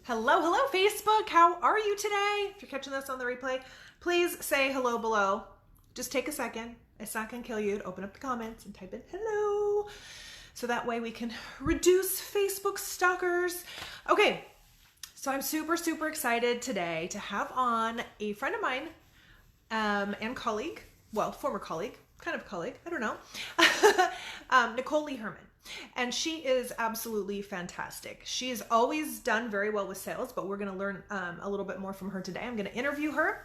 Hello, hello, Facebook. How are you today? If you're catching this on the replay, please say hello below. Just take a second. It's not going to kill you to open up the comments and type in hello. So that way we can reduce Facebook stalkers. Okay, so I'm super, super excited today to have on a friend of mine and colleague, well, former colleague, kind of colleague, I don't know, Nicole Herman. And she is absolutely fantastic. She's always done very well with sales, but we're going to learn a little bit more from her today. I'm going to interview her,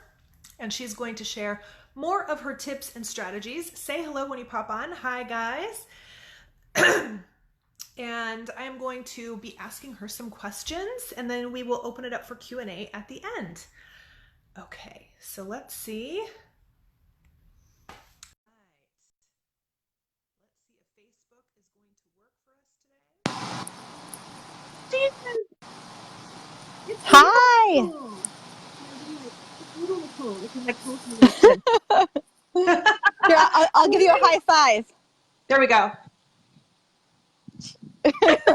and she's going to share more of her tips and strategies. Say hello when you pop on. Hi, guys. And I am going to be asking her some questions, and then we will open it up for Q&A at the end. Okay, so let's see. Hi. Here, I'll give you a high five. There we go. Perfect.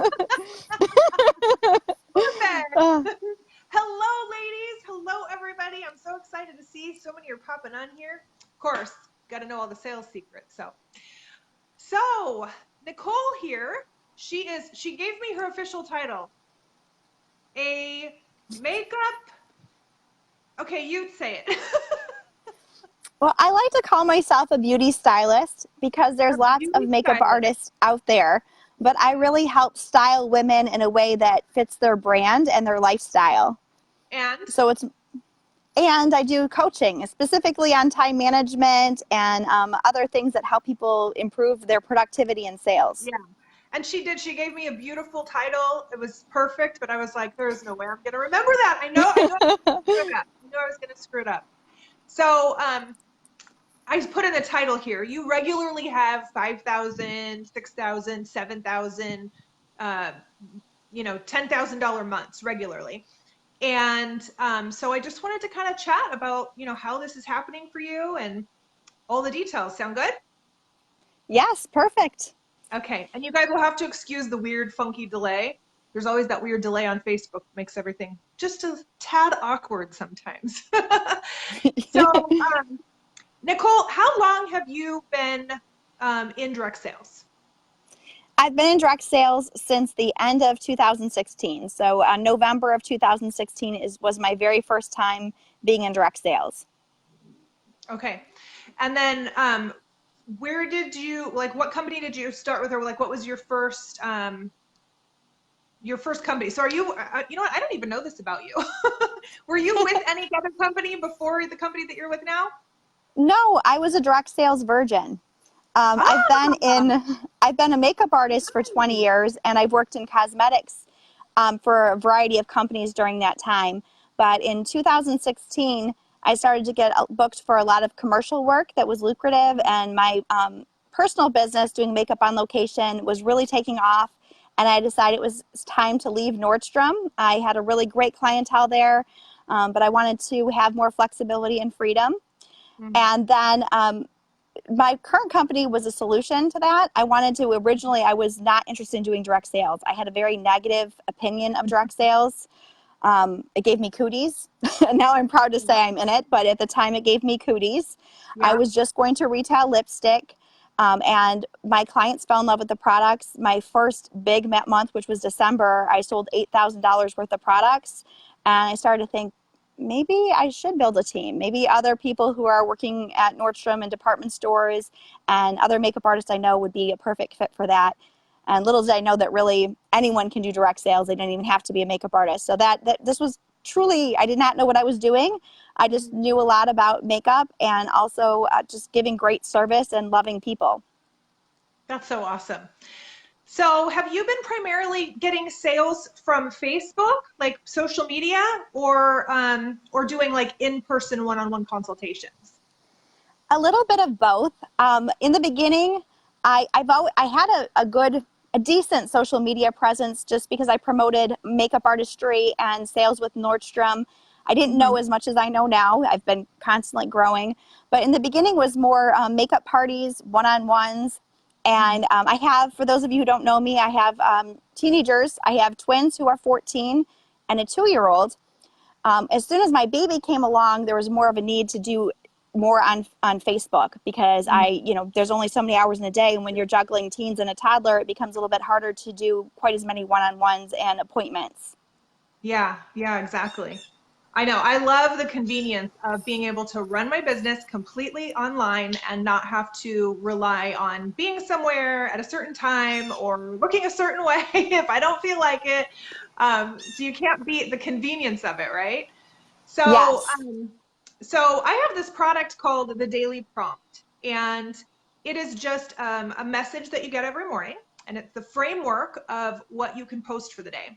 Hello, ladies. Hello, everybody. I'm so excited to see so many are popping on here. Of course, got to know all the sales secrets. So Nicole here, she gave me her official title. A makeup. Okay, you'd say it. Well, I like to call myself a beauty stylist because there's lots of makeup artists out there, but I really help style women in a way that fits their brand and their lifestyle. And I do coaching specifically on time management and other things that help people improve their productivity and sales. Yeah. And she gave me a beautiful title. It was perfect, but I was like, there's no way I'm going to remember that. I know I was going to screw it up. So I put in the title here. You regularly have 5,000, 6,000, 7,000, $10,000 months regularly. And so I just wanted to kind of chat about, how this is happening for you and all the details. Sound good? Yes, perfect. Okay, and you guys will have to excuse the weird, funky delay. There's always that weird delay on Facebook that makes everything just a tad awkward sometimes. So, Nicole, how long have you been in direct sales? I've been in direct sales since the end of 2016. So November of 2016 was my very first time being in direct sales. Okay, and then where did you, what company did you start with, or what was your first company? So are you, you know what, I don't even know this about you. Were you with any other company before the company that you're with now? No, I was a direct sales virgin. I've been a makeup artist for 20 years, and I've worked in cosmetics for a variety of companies during that time. But in 2016, I started to get booked for a lot of commercial work that was lucrative, and my personal business doing makeup on location was really taking off, and I decided it was time to leave Nordstrom. I had a really great clientele there, but I wanted to have more flexibility and freedom. Mm-hmm. And then my current company was a solution to that. I was not interested in doing direct sales. I had a very negative opinion of direct sales. It gave me cooties. Now I'm proud to say I'm in it, but at the time it gave me cooties. Yeah. I was just going to retail lipstick, and my clients fell in love with the products. My first big month, which was December, I sold $8,000 worth of products, and I started to think, maybe I should build a team. Maybe other people who are working at Nordstrom and department stores and other makeup artists I know would be a perfect fit for that. And little did I know that really anyone can do direct sales. They don't even have to be a makeup artist. So this was truly, I did not know what I was doing. I just knew a lot about makeup and also just giving great service and loving people. That's so awesome. So have you been primarily getting sales from Facebook, like social media, or doing in-person one-on-one consultations? A little bit of both. In the beginning, I had a decent social media presence just because I promoted makeup artistry and sales with Nordstrom. I didn't know as much as I know now. I've been constantly growing. But in the beginning was more makeup parties, one-on-ones. And I have, for those of you who don't know me, I have teenagers. I have twins who are 14 and a 2-year-old. As soon as my baby came along, there was more of a need to do more on Facebook because there's only so many hours in a day. And when you're juggling teens and a toddler, it becomes a little bit harder to do quite as many one-on-ones and appointments. Yeah, yeah, exactly. I know. I love the convenience of being able to run my business completely online and not have to rely on being somewhere at a certain time or looking a certain way if I don't feel like it. So you can't beat the convenience of it, right? So, Yes. so I have this product called the Daily Prompt, and it is just a message that you get every morning, and it's the framework of what you can post for the day.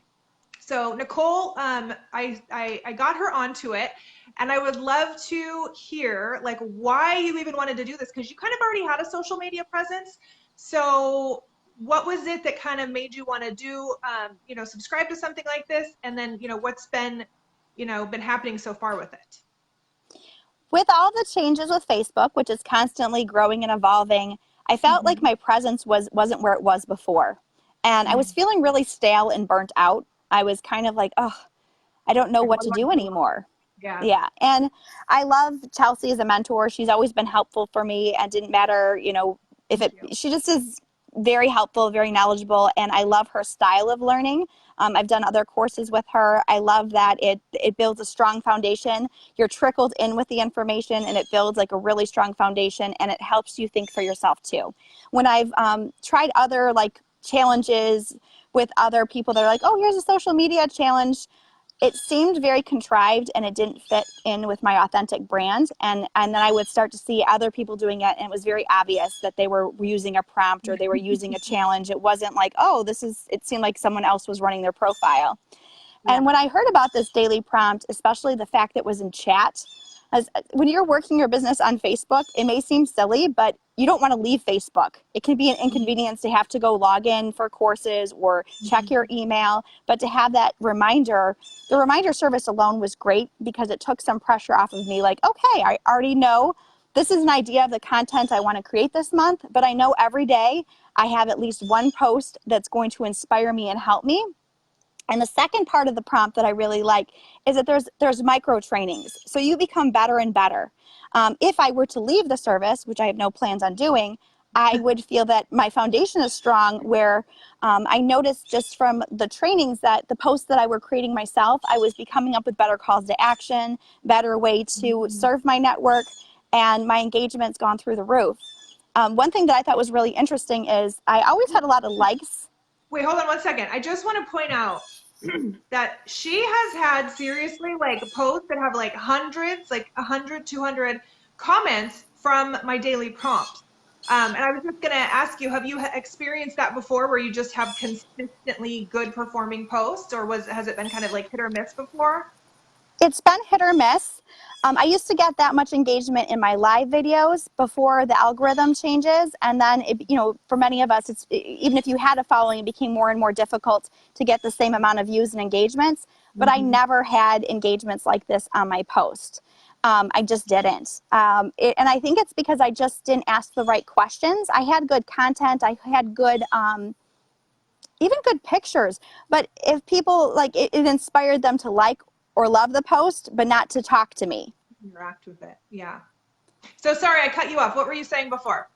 So Nicole, I got her onto it, and I would love to hear like why you even wanted to do this, because you kind of already had a social media presence. So what was it that kind of made you want to do, subscribe to something like this, and then what's been happening so far with it? With all the changes with Facebook, which is constantly growing and evolving, I felt like Mm-hmm. my presence wasn't where it was before. And I was feeling really stale and burnt out. I was kind of like, oh, I don't know Like, what what to do I do do? anymore. Yeah. Yeah. And I love Chelsea as a mentor. She's always been helpful for me and didn't matter, if Thank you. she just is very helpful, very knowledgeable. And I love her style of learning. I've done other courses with her. I love that it builds a strong foundation. You're trickled in with the information and it builds like a really strong foundation, and it helps you think for yourself too. When I've tried other like challenges with other people that are like, oh, here's a social media challenge, it seemed very contrived and it didn't fit in with my authentic brand. And then I would start to see other people doing it, and it was very obvious that they were using a prompt or they were using a challenge. It wasn't like, oh, it seemed like someone else was running their profile. Yeah. And when I heard about this daily prompt, especially the fact that it was in chat, as when you're working your business on Facebook, it may seem silly, but you don't want to leave Facebook. It can be an inconvenience to have to go log in for courses or check your email, but to have that reminder, the reminder service alone was great because it took some pressure off of me. Like, okay, I already know this is an idea of the content I want to create this month, but I know every day I have at least one post that's going to inspire me and help me. And the second part of the prompt that I really like is that there's micro trainings. So you become better and better. If I were to leave the service, which I have no plans on doing, I would feel that my foundation is strong, where I noticed just from the trainings that the posts that I were creating myself, I was coming up with better calls to action, better way to serve my network, and my engagement's gone through the roof. One thing that I thought was really interesting is I always had a lot of likes. Wait, hold on one second. I just want to point out that she has had seriously like posts that have like hundreds, like 100, 200 comments from my daily prompt. And I was just going to ask you, have you experienced that before where you just have consistently good performing posts, or has it been kind of like hit or miss before? It's been hit or miss. I used to get that much engagement in my live videos before the algorithm changes. And then, for many of us, even if you had a following, it became more and more difficult to get the same amount of views and engagements. But I never had engagements like this on my post. I just didn't. And I think it's because I just didn't ask the right questions. I had good content. I had good, even good pictures. But if people, like, it inspired them to like or love the post, but not to talk to me. Interact with it. Yeah. So sorry, I cut you off. What were you saying before?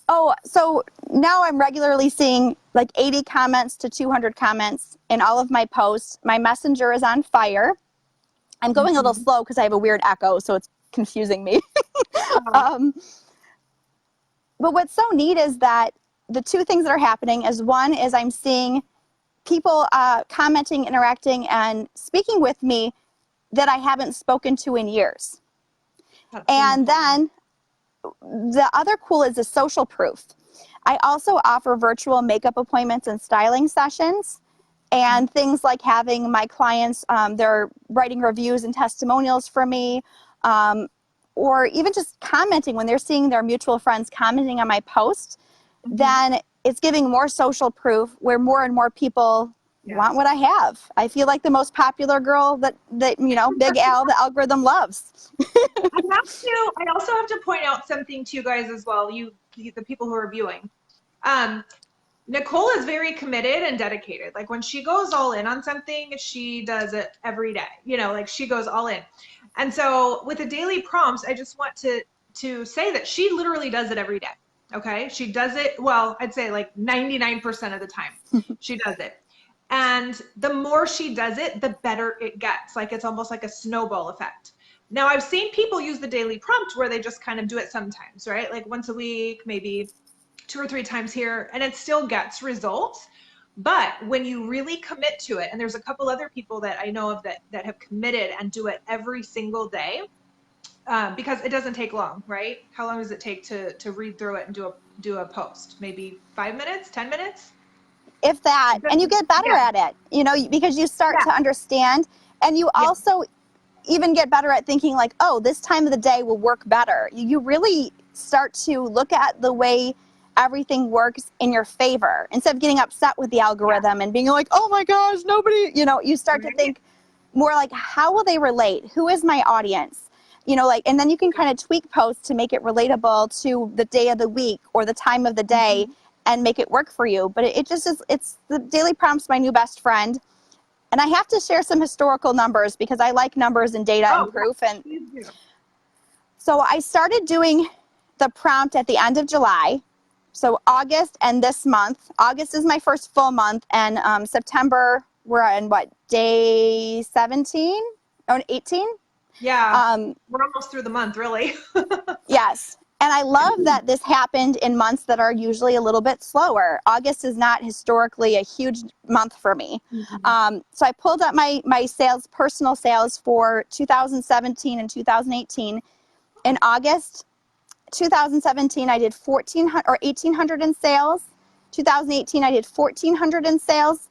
Oh, so now I'm regularly seeing like 80 comments to 200 comments in all of my posts. My messenger is on fire. I'm going a little slow because I have a weird echo, so it's confusing me. But what's so neat is that the two things that are happening is, one is I'm seeing people commenting, interacting, and speaking with me that I haven't spoken to in years. And then the other cool is the social proof. I also offer virtual makeup appointments and styling sessions, and things like having my clients, they're writing reviews and testimonials for me, or even just commenting when they're seeing their mutual friends commenting on my post. Then it's giving more social proof where more and more people want what I have. I feel like the most popular girl that Big Al, the algorithm loves. I also have to point out something to you guys as well, the people who are viewing. Nicole is very committed and dedicated. Like when she goes all in on something, she does it every day. You know, like she goes all in. And so with the daily prompts, I just want to say that she literally does it every day. Okay? She does it, well, I'd say like 99% of the time. She does it. And the more she does it, the better it gets. Like it's almost like a snowball effect. Now, I've seen people use the daily prompt where they just kind of do it sometimes, right? Like once a week, maybe 2 or 3 times here, and it still gets results. But when you really commit to it, and there's a couple other people that I know of that have committed and do it every single day, because it doesn't take long, right? How long does it take to read through it and do a post? Maybe 5 minutes, 10 minutes? If that, and you get better Yeah. at it, you know, because you start Yeah. to understand, and you Yeah. also even get better at thinking like, oh, this time of the day will work better. You really start to look at the way everything works in your favor instead of getting upset with the algorithm and being like, oh my gosh, nobody, you know, you start to Right? think more like, how will they relate? Who is my audience? You know, like, and then you can kind of tweak posts to make it relatable to the day of the week or the time of the day and make it work for you. But it just is, it's the daily prompts, my new best friend. And I have to share some historical numbers because I like numbers and data and Oh, proof. yeah. And Please do. so I started doing the prompt at the end of July. So August and this month. August is my first full month, and September, we're on what, day 17 or 18? Yeah. We're almost through the month, really. Yes. And I love that this happened in months that are usually a little bit slower. August is not historically a huge month for me. So I pulled up my sales, personal sales for 2017 and 2018. In August 2017, I did 1,400 or 1,800 in sales. 2018, I did 1,400 in sales.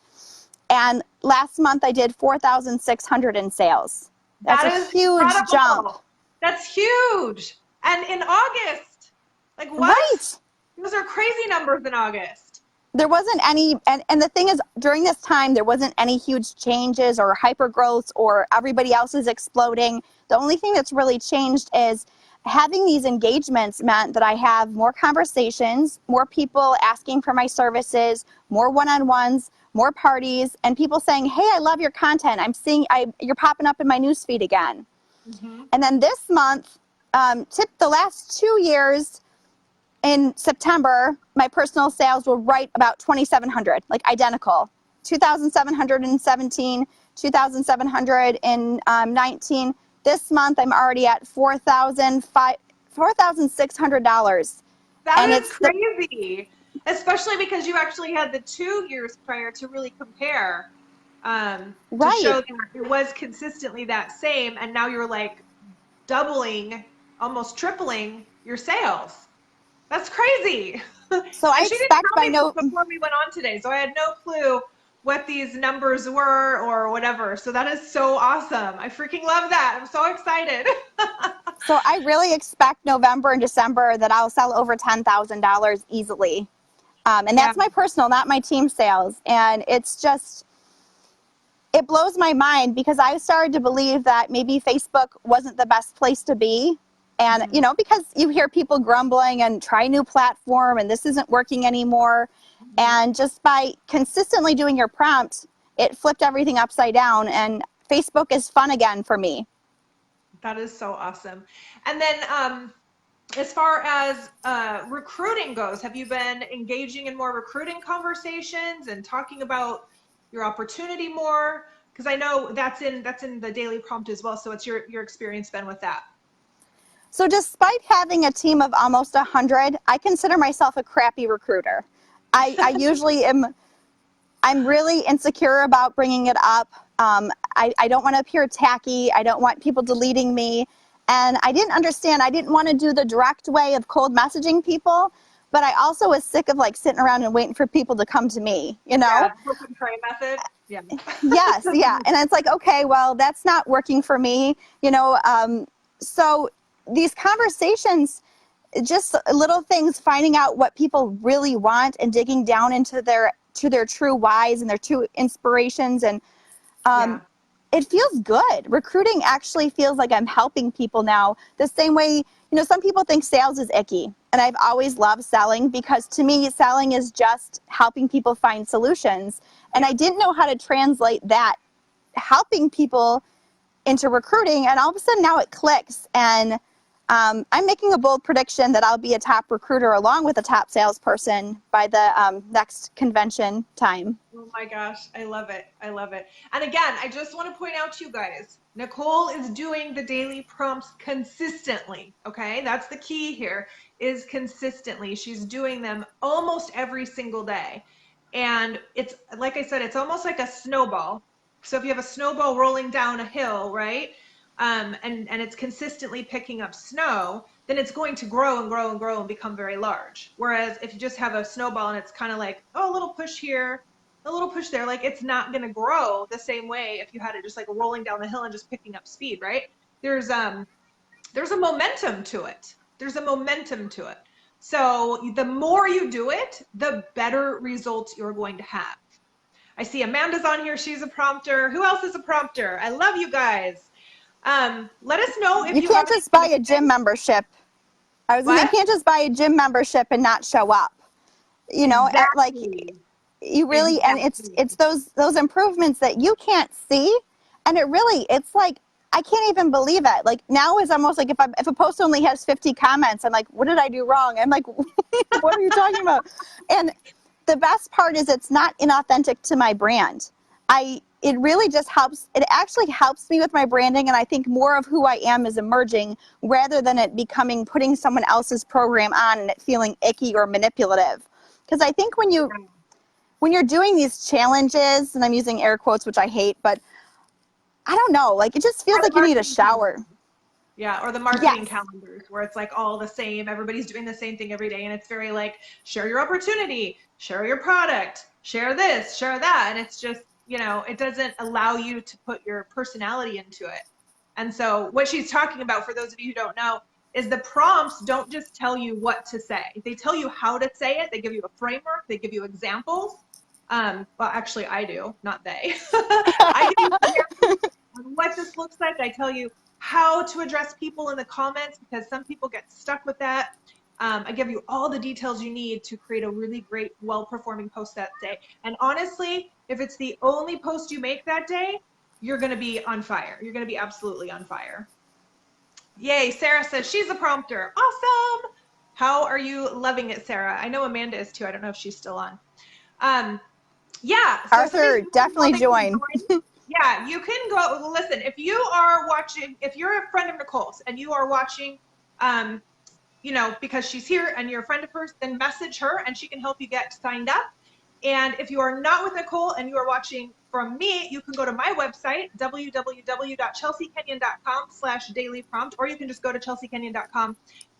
And last month, I did 4,600 in sales. That's That a is huge jump. incredible. That's huge. And in August, like what? Right. Those are crazy numbers in August. There wasn't any, and the thing is, during this time, there wasn't any huge changes or hyper growths or everybody else is exploding. The only thing that's really changed is having these engagements meant that I have more conversations, more people asking for my services, more one-on-ones, more parties, and people saying, hey, I love your content. I'm seeing, you're popping up in my newsfeed again. And then this month, the last 2 years, in September, my personal sales were right about 2,700, like identical. 2,717, 2,719. This month, I'm already at $4,600. That And is it's the crazy, especially because you actually had the 2 years prior to really compare, to show right. that it was consistently that same, and now you're like doubling, almost tripling your sales. That's crazy. So I And she didn't expect tell by me no, before we went on today, so I had no clue what these numbers were or whatever. So that is so awesome. I freaking love that. I'm so excited. so I really expect November and December that I'll sell over $10,000 easily. And Yeah. that's my personal, not my team sales. And it's just, it blows my mind because I started to believe that maybe Facebook wasn't the best place to be. And, you know, because you hear people grumbling and try a new platform and this isn't working anymore. And just by consistently doing your prompt, it flipped everything upside down. And Facebook is fun again for me. That is so awesome. And then, as far as recruiting goes, have you been engaging in more recruiting conversations and talking about your opportunity more? Because I know that's in the daily prompt as well. So what's your experience been with that? So despite having a team of almost 100, I consider myself a crappy recruiter. I usually am, I'm really insecure about bringing it up. I don't want to appear tacky. I don't want people deleting me. And I didn't understand. I didn't want to do the direct way of cold messaging people, but I also was sick of like sitting around and waiting for people to come to me, you know? Yeah, hook and pray method. Yeah. Yes, yeah. And it's like, okay, well, that's not working for me, you know? So these conversations, just little things, finding out what people really want and digging down into their true whys and their true inspirations. And Yeah. it feels good. Recruiting actually feels like I'm helping people now the same way, you know, some people think sales is icky. And I've always loved selling because to me, selling is just helping people find solutions. And I didn't know how to translate that, helping people, into recruiting. And all of a sudden now it clicks. And I'm making a bold prediction that I'll be a top recruiter along with a top salesperson by the next convention time. Oh my gosh, I love it. I love it. And again, I just want to point out to you guys, Nicole is doing the daily prompts consistently. Okay, that's the key here, is consistently. She's doing them almost every single day. And it's, like I said, it's almost like a snowball. So if you have a snowball rolling down a hill, right? And it's consistently picking up snow, then it's going to grow and grow and grow and become very large. Whereas if you just have a snowball and it's kind of like, oh, a little push here, a little push there, like it's not going to grow the same way if you had it just like rolling down the hill and just picking up speed, right? There's a momentum to it. There's a momentum to it. So the more you do it, the better results you're going to have. I see Amanda's on here. She's a prompter. Who else is a prompter? I love you guys. Let us know if you can't just buy a gym membership. I was saying, you can't just buy a gym membership and not show up. You know, like you really, and it's those improvements that you can't see, and it's like, I can't even believe it. Like now is almost like if a post only has 50 comments, I'm like, what did I do wrong? I'm like, what are you talking about? And the best part is it's not inauthentic to my brand. It really just helps. It actually helps me with my branding, and I think more of who I am is emerging rather than it becoming putting someone else's program on and it feeling icky or manipulative. Because I think when you're doing these challenges, and I'm using air quotes, which I hate, but I don't know, like it just feels like you need a shower. Yeah, or the marketing calendars where it's like all the same, everybody's doing the same thing every day, and it's very like, share your opportunity, share your product, share this, share that, and it's just, you know, it doesn't allow you to put your personality into it. And so what she's talking about, for those of you who don't know, is the prompts don't just tell you what to say. They tell you how to say it. They give you a framework. They give you examples. Well, actually, I do, not they. I give you examples on what this looks like. I tell you how to address people in the comments because some people get stuck with that. I give you all the details you need to create a really great, well-performing post that day. And honestly, if it's the only post you make that day, you're going to be on fire. You're going to be absolutely on fire. Yay, Sarah says she's a prompter. Awesome. How are you loving it, Sarah? I know Amanda is too. I don't know if she's still on. Yeah. So Arthur, definitely join. Yeah, you can go. Listen, if you are watching, if you're a friend of Nicole's and you are watching, you know, because she's here and you're a friend of hers, then message her and she can help you get signed up. And if you are not with Nicole and you are watching from me, you can go to my website, www.chelseakenyon.com/dailyprompt, or you can just go to chelseakenyon.com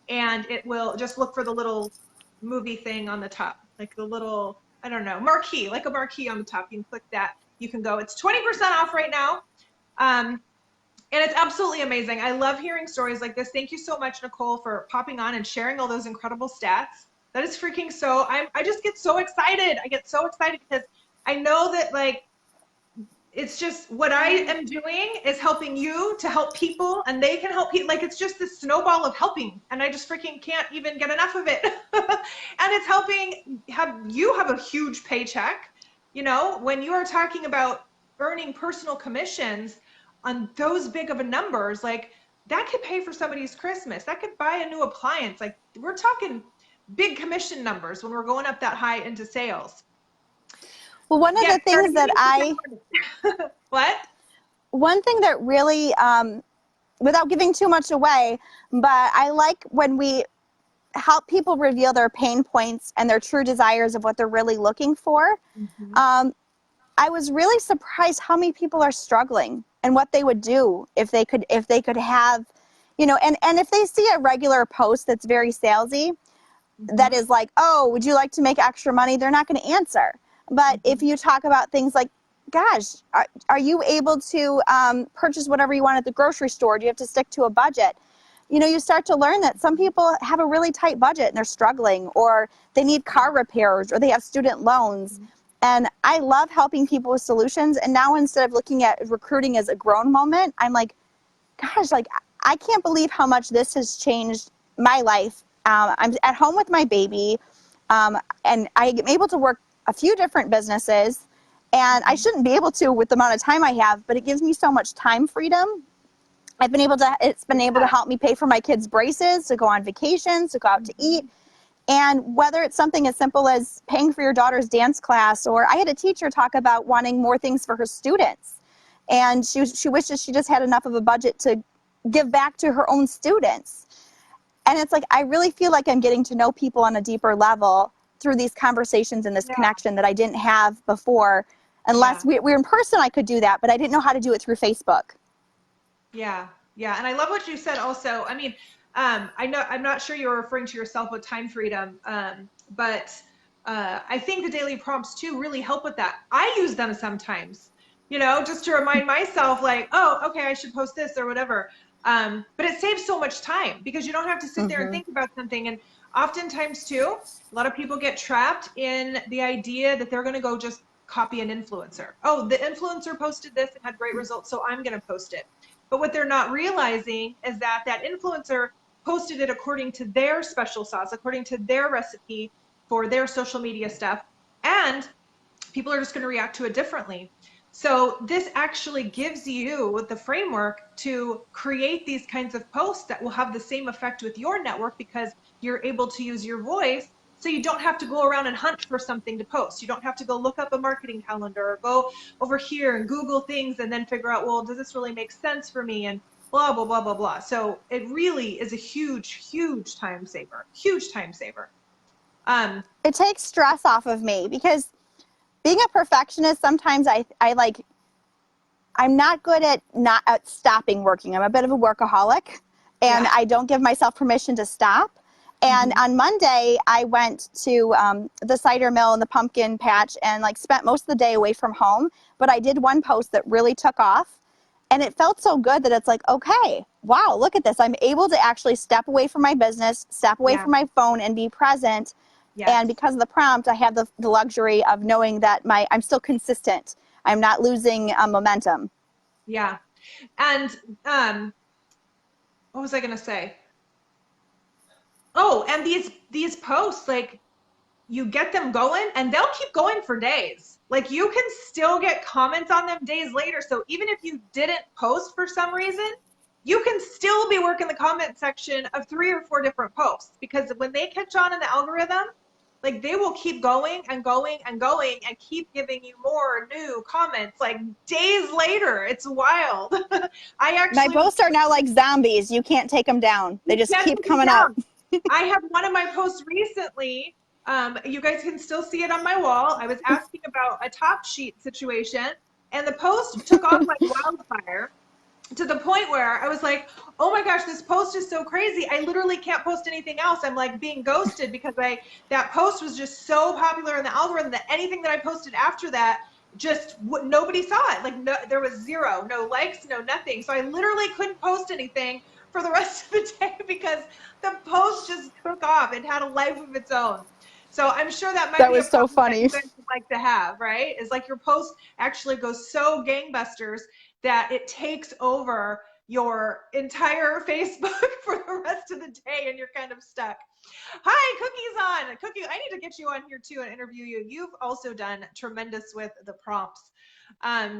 and it will just look for the little movie thing on the top, like the little, I don't know, marquee, like a marquee on the top. You can click that. You can go. It's 20% off right now. And it's absolutely amazing. I love hearing stories like this. Thank you so much, Nicole, for popping on and sharing all those incredible stats. That is freaking so, I just get so excited. I get so excited because I know that like, it's just what I am doing is helping you to help people and they can help people. Like it's just this snowball of helping and I just freaking can't even get enough of it. And it's helping you have a huge paycheck. You know, when you are talking about earning personal commissions on those big of a numbers, like that could pay for somebody's Christmas. That could buy a new appliance. Like we're talking big commission numbers when we're going up that high into sales. Well, one of the things that what? One thing that really, without giving too much away, but I like when we help people reveal their pain points and their true desires of what they're really looking for. Mm-hmm. I was really surprised how many people are struggling and what they would do if they could have, you know, and if they see a regular post that's very salesy, mm-hmm. that is like, oh, would you like to make extra money? They're not going to answer. But mm-hmm. if you talk about things like, gosh, are you able to purchase whatever you want at the grocery store? Do you have to stick to a budget? You know, you start to learn that some people have a really tight budget and they're struggling, or they need car repairs, or they have student loans. Mm-hmm. And I love helping people with solutions. And now instead of looking at recruiting as a grown moment, I'm like, gosh, like I can't believe how much this has changed my life I'm at home with my baby, and I'm able to work a few different businesses, and I shouldn't be able to with the amount of time I have, but it gives me so much time freedom. It's been able to help me pay for my kids' braces, to go on vacations, to go out to eat. And whether it's something as simple as paying for your daughter's dance class, or I had a teacher talk about wanting more things for her students. And she wishes she just had enough of a budget to give back to her own students. And it's like, I really feel like I'm getting to know people on a deeper level through these conversations and this connection that I didn't have before. Unless we were in person, I could do that, but I didn't know how to do it through Facebook. Yeah. Yeah. And I love what you said also. I mean, I know, I'm not sure you're referring to yourself with time freedom, but I think the daily prompts too really help with that. I use them sometimes, you know, just to remind myself like, oh, okay, I should post this or whatever. But it saves so much time because you don't have to sit there and think about something. And oftentimes too, a lot of people get trapped in the idea that they're going to go just copy an influencer. Oh, the influencer posted this and had great results, so I'm going to post it. But what they're not realizing is that that influencer posted it according to their special sauce, according to their recipe for their social media stuff. And people are just going to react to it differently. So this actually gives you the framework to create these kinds of posts that will have the same effect with your network because you're able to use your voice. So you don't have to go around and hunt for something to post. You don't have to go look up a marketing calendar or go over here and Google things and then figure out, well, does this really make sense for me? And blah, blah, blah, blah, blah. So it really is a huge, huge time saver, huge time saver. It takes stress off of me because being a perfectionist, sometimes I'm not good at stopping working. I'm a bit of a workaholic, and I don't give myself permission to stop. And on Monday, I went to the cider mill and the pumpkin patch and like spent most of the day away from home. But I did one post that really took off, and it felt so good that it's like, okay, wow, look at this. I'm able to actually step away from my business, step away from my phone, and be present. And because of the prompt, I have the luxury of knowing that I'm still consistent. I'm not losing momentum. Yeah. And what was I going to say? Oh, and these posts, like you get them going and they'll keep going for days. Like you can still get comments on them days later. So even if you didn't post for some reason, you can still be working the comment section of 3 or 4 different posts because when they catch on in the algorithm, like they will keep going and going and going and keep giving you more new comments like days later. It's wild. My posts are now like zombies. You can't take them down. They just keep coming up. I have one of my posts recently. You guys can still see it on my wall. I was asking about a top sheet situation and the post took off like wildfire to the point where I was like, oh my gosh, this post is so crazy. I literally can't post anything else. I'm like being ghosted because that post was just so popular in the algorithm that anything that I posted after that, just nobody saw it. Like no, there was zero, no likes, no nothing. So I literally couldn't post anything for the rest of the day because the post just took off. It had a life of its own. So I'm sure that might be a so funny. that you guys would like to have, right? Is like your post actually goes so gangbusters that it takes over your entire Facebook for the rest of the day and you're kind of stuck. Hi, Cookie's on. Cookie, I need to get you on here too and interview you. You've also done tremendous with the prompts.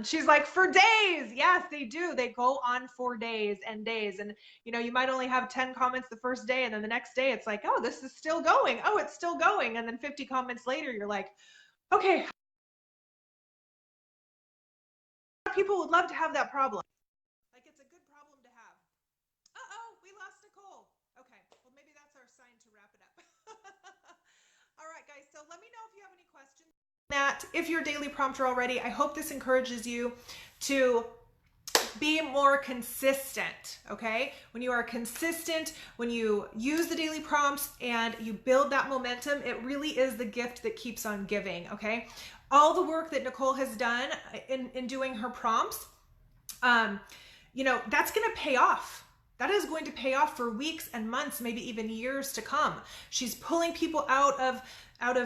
She's like, for days. Yes, they do. They go on for days and days. And, you know, you might only have 10 comments the first day. And then the next day it's like, oh, this is still going. Oh, it's still going. And then 50 comments later, you're like, okay. People would love to have that problem. Like it's a good problem to have. Uh-oh, we lost Nicole. Okay, well maybe that's our sign to wrap it up. All right, guys, so let me know if you have any questions. That if you're a daily prompter already, I hope this encourages you to be more consistent, okay? When you are consistent, when you use the daily prompts and you build that momentum, it really is the gift that keeps on giving, okay? All the work that Nicole has done in doing her prompts, you know, that's going to pay off. That is going to pay off for weeks and months, maybe even years to come. She's pulling people out of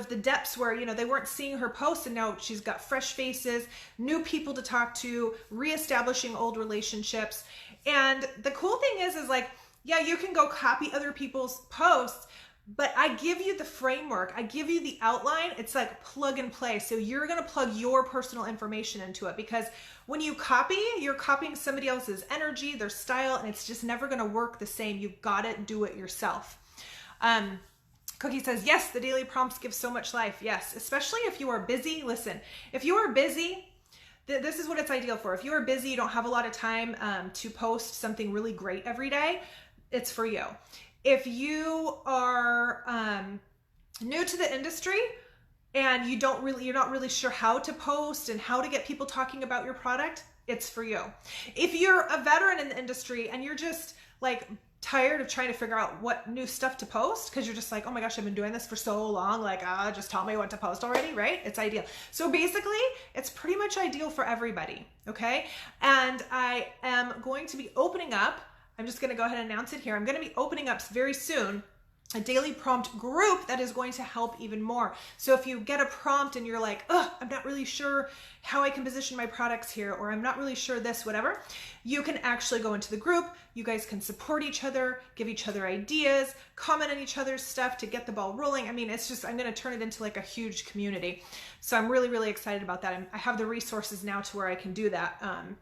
the depths where, you know, they weren't seeing her posts, and now she's got fresh faces, new people to talk to, reestablishing old relationships. And the cool thing is like, yeah, you can go copy other people's posts, but I give you the framework. I give you the outline. It's like plug and play. So you're going to plug your personal information into it, because when you copy, you're copying somebody else's energy, their style, and it's just never going to work the same. You've got to do it yourself. Cookie says, yes, the daily prompts give so much life. Yes, especially if you are busy. Listen, if you are busy, this is what it's ideal for. If you are busy, you don't have a lot of time to post something really great every day, it's for you. If you are new to the industry and you're not really sure how to post and how to get people talking about your product, it's for you. If you're a veteran in the industry and you're just like tired of trying to figure out what new stuff to post, because you're just like, oh my gosh, I've been doing this for so long, like just tell me what to post already, right? It's ideal. So basically, it's pretty much ideal for everybody, okay? And I am going to be opening up, I'm just going to go ahead and announce it here. I'm going to be opening up very soon a daily prompt group that is going to help even more. So if you get a prompt and you're like, I'm not really sure how I can position my products here, or I'm not really sure this, whatever, you can actually go into the group. You guys can support each other, give each other ideas, comment on each other's stuff to get the ball rolling. I mean, it's just, I'm going to turn it into like a huge community. So I'm really, really excited about that. I have the resources now to where I can do that and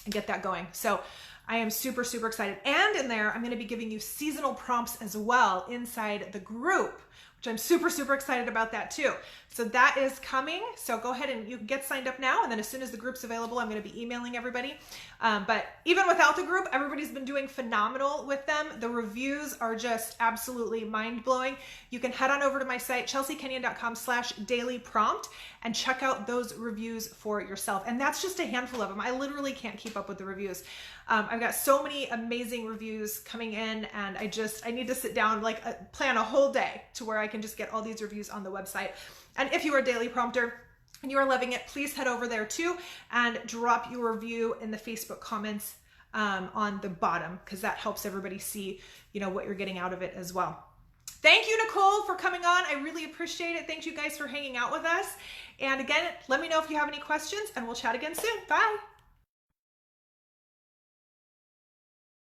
get that going. So I am super, super excited. And in there, I'm going to be giving you seasonal prompts as well inside the group, which I'm super, super excited about that too. So that is coming. So go ahead and you can get signed up now. And then as soon as the group's available, I'm going to be emailing everybody. But even without the group, everybody's been doing phenomenal with them. The reviews are just absolutely mind-blowing. You can head on over to my site, chelseakenyon.com/dailyprompt, and check out those reviews for yourself. And that's just a handful of them. I literally can't keep up with the reviews. I've got so many amazing reviews coming in, and I need to sit down, like plan a whole day to where I can just get all these reviews on the website. And if you are a daily prompter and you are loving it, please head over there too and drop your review in the Facebook comments on the bottom, because that helps everybody see, what you're getting out of it as well. Thank you, Nicole, for coming on. I really appreciate it. Thank you guys for hanging out with us. And again, let me know if you have any questions, and we'll chat again soon. Bye.